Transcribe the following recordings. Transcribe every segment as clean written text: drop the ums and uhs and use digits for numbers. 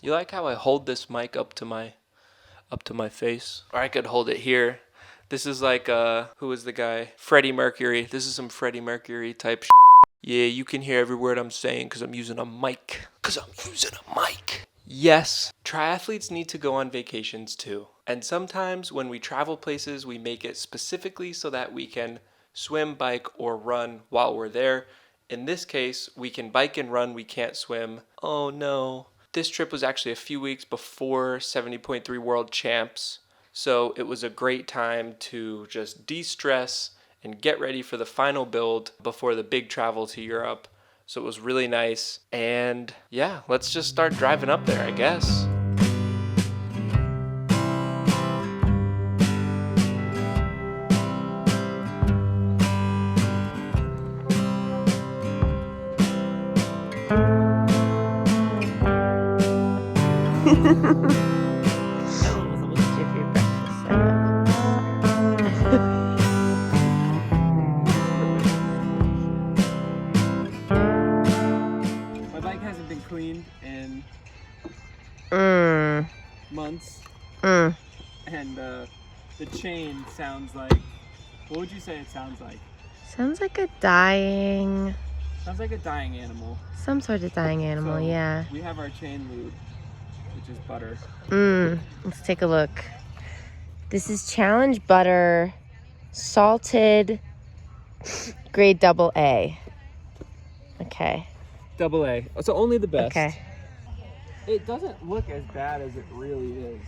You like how I hold this mic up to my face? Or I could hold it here. This is like who is the guy? Freddie Mercury. This is some Freddie Mercury type shit. Yeah, you can hear every word I'm saying because I'm using a mic. Yes, triathletes need to go on vacations too. And sometimes when we travel places, we make it specifically so that we can swim, bike, or run while we're there. In this case, we can bike and run, we can't swim. Oh no. This trip was actually a few weeks before 70.3 World Champs, so it was a great time to just de-stress and get ready for the final build before the big travel to Europe. So it was really nice, and yeah, let's just start driving up there, I guess. My bike hasn't been cleaned in months, and the chain sounds like, what would you say it sounds like? Sounds like a dying... Sounds like a dying animal. Some sort of dying animal, So, yeah. We have our chain lube, which is butter. Let's take a look. This is Challenge Butter, salted, grade AA. Okay. AA. So only the best. Okay. It doesn't look as bad as it really is.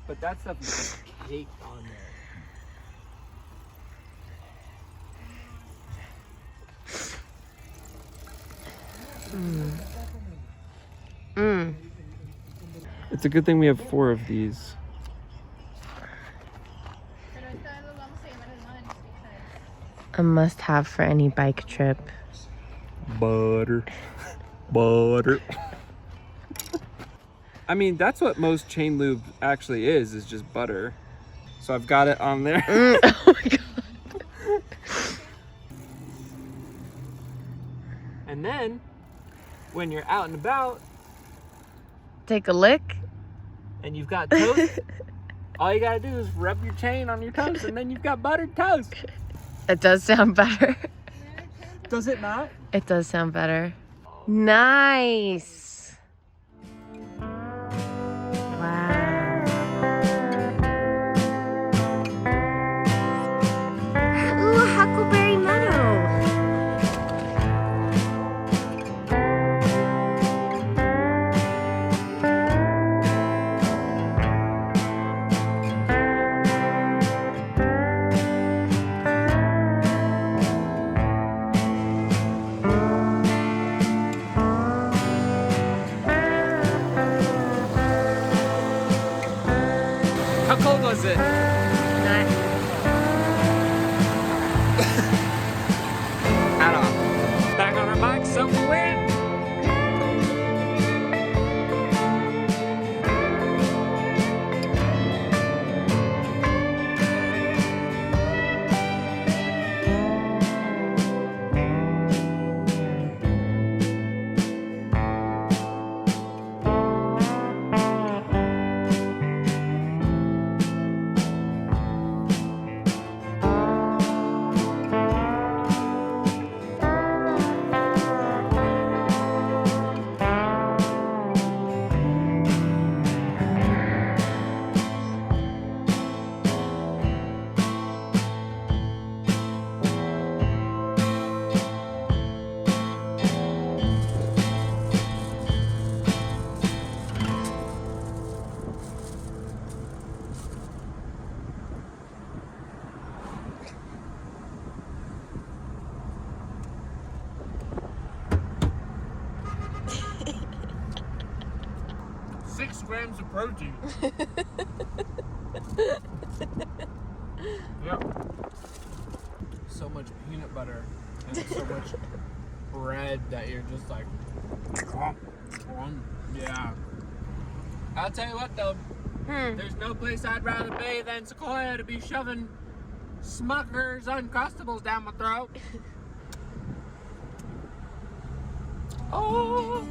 But that stuff is just caked on there. It's a good thing we have 4 of these. A must-have for any bike trip. Butter. I mean, that's what most chain lube actually is just butter. So I've got it on there. Oh my god. And then, when you're out and about, Take a lick. and you've got toast, all you gotta do is rub your chain on your toast, and then you've got buttered toast. It does sound better. Does it not? It does sound better. Nice. Wow. Ooh, Huckleberry Meadow. How cold was it? Nice. Hat off. Back on our bikes, soaking wet. Grams of protein. Yep. So much peanut butter and so much bread that you're just like, yeah. I'll tell you what though, there's no place I'd rather be than Sequoia to be shoving Smucker's Uncrustables down my throat. Oh.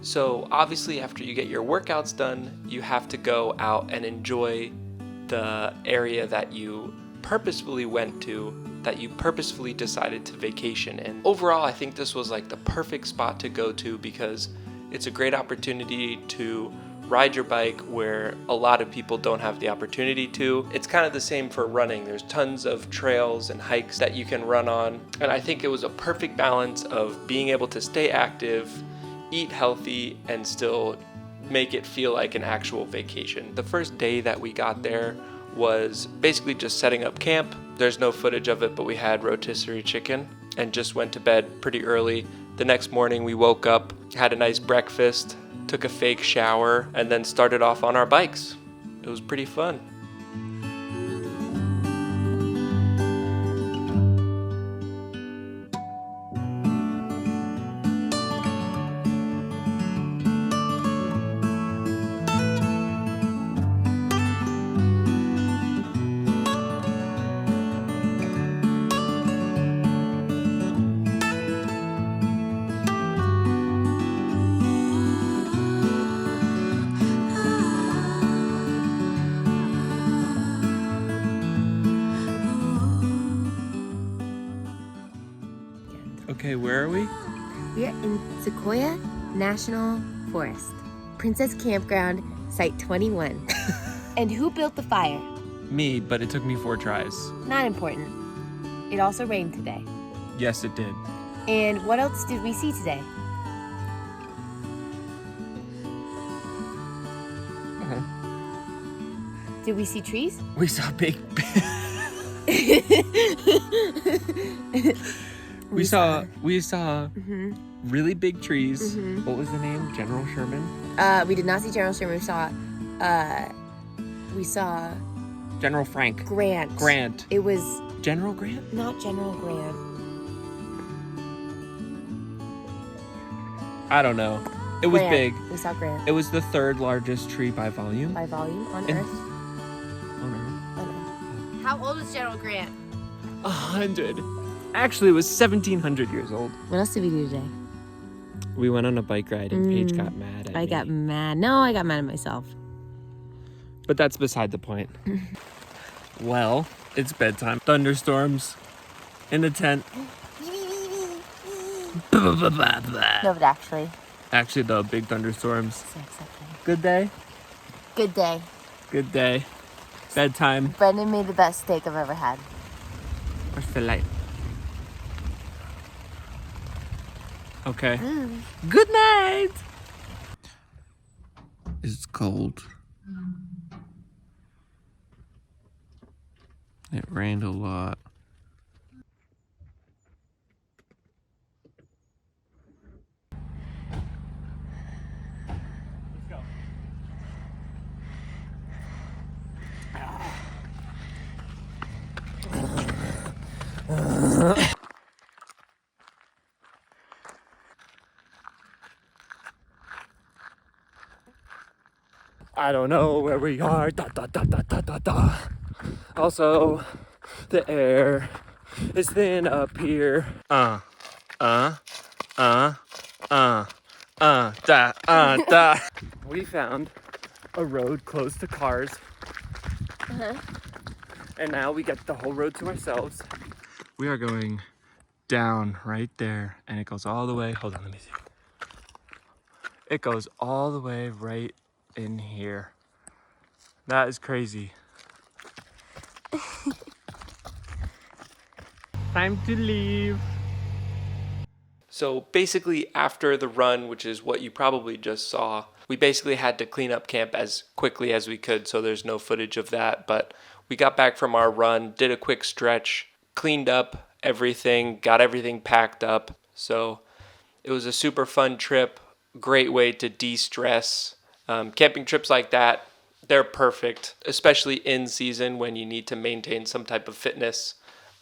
So obviously after you get your workouts done, you have to go out and enjoy the area that you purposefully went to, that you purposefully decided to vacation in. Overall, I think this was like the perfect spot to go to because it's a great opportunity to ride your bike where a lot of people don't have the opportunity to. It's kind of the same for running. There's tons of trails and hikes that you can run on. And I think it was a perfect balance of being able to stay active, eat healthy, and still make it feel like an actual vacation. The first day that we got there was basically just setting up camp. There's no footage of it, but we had rotisserie chicken and just went to bed pretty early. The next morning we woke up, had a nice breakfast, took a fake shower, and then started off on our bikes. It was pretty fun. Okay, where are we? We're in Sequoia National Forest, Princess Campground, Site 21. And who built the fire? Me, but it took me 4 tries. Not important. It also rained today. Yes, it did. And what else did we see today? Did we see trees? We saw big... We saw really big trees. What was the name? General Sherman? We did not see General Sherman. We saw General Frank. Grant. It was General Grant? not General Grant. I don't know. It was big. We saw Grant. It was the 3rd largest tree by volume. By volume on And- Earth. Oh no. How old is General Grant? 100. Actually, it was 1,700 years old. What else did we do today? We went on a bike ride and Paige got mad at me. I got mad. No, I got mad at myself. But that's beside the point. Well, it's bedtime. Thunderstorms in the tent. No, but actually. Actually, the big thunderstorms. So exciting. Good day. Good day. Good day. Bedtime. Brendan made the best steak I've ever had. Or fillet. Okay. Good night. It's cold. It rained a lot. Let's go. I don't know where we are. Da, da, da, da, da, da, da. Also, the air is thin up here. Da. We found a road closed to cars. And now we get the whole road to ourselves. We are going down right there, and it goes all the way. Hold on, let me see. It goes all the way right in here. That is crazy. Time to leave. So basically after the run, which is what you probably just saw, we basically had to clean up camp as quickly as we could, so there's no footage of that. But we got back from our run, did a quick stretch, cleaned up everything, got everything packed up. So it was a super fun trip, great way to de-stress. Camping trips like that, they're perfect, especially in season when you need to maintain some type of fitness,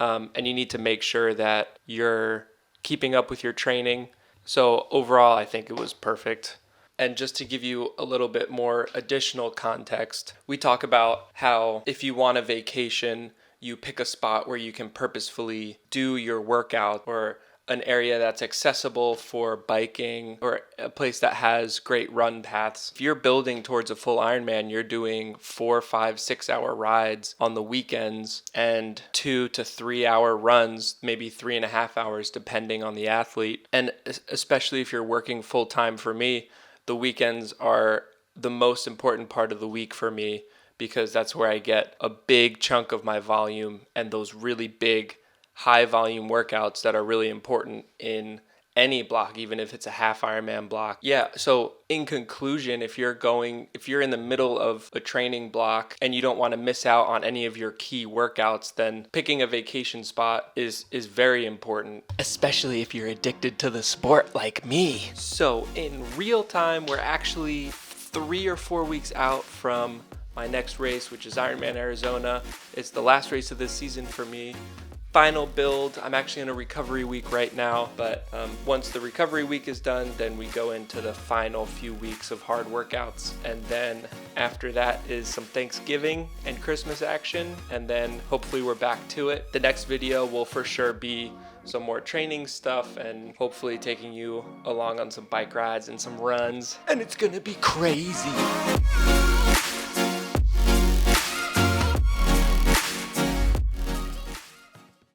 and you need to make sure that you're keeping up with your training. So overall, I think it was perfect. And just to give you a little bit more additional context, we talk about how if you want a vacation, you pick a spot where you can purposefully do your workout or an area that's accessible for biking or a place that has great run paths. If you're building towards a full Ironman, you're doing 4, 5, 6 hour rides on the weekends and 2 to 3 hour runs, maybe 3.5 hours depending on the athlete. And especially if you're working full time, for me, the weekends are the most important part of the week for me, because that's where I get a big chunk of my volume and those really big high volume workouts that are really important in any block, even if it's a half Ironman block. Yeah, so in conclusion, if you're in the middle of a training block and you don't want to miss out on any of your key workouts, then picking a vacation spot is very important, especially if you're addicted to the sport like me. So in real time, we're actually 3 or 4 weeks out from my next race, which is Ironman Arizona. It's the last race of this season for me. Final build. I'm actually in a recovery week right now, but once the recovery week is done, then we go into the final few weeks of hard workouts, and then after that is some Thanksgiving and Christmas action, and then hopefully we're back to it. The next video will for sure be some more training stuff and hopefully taking you along on some bike rides and some runs, and it's gonna be crazy.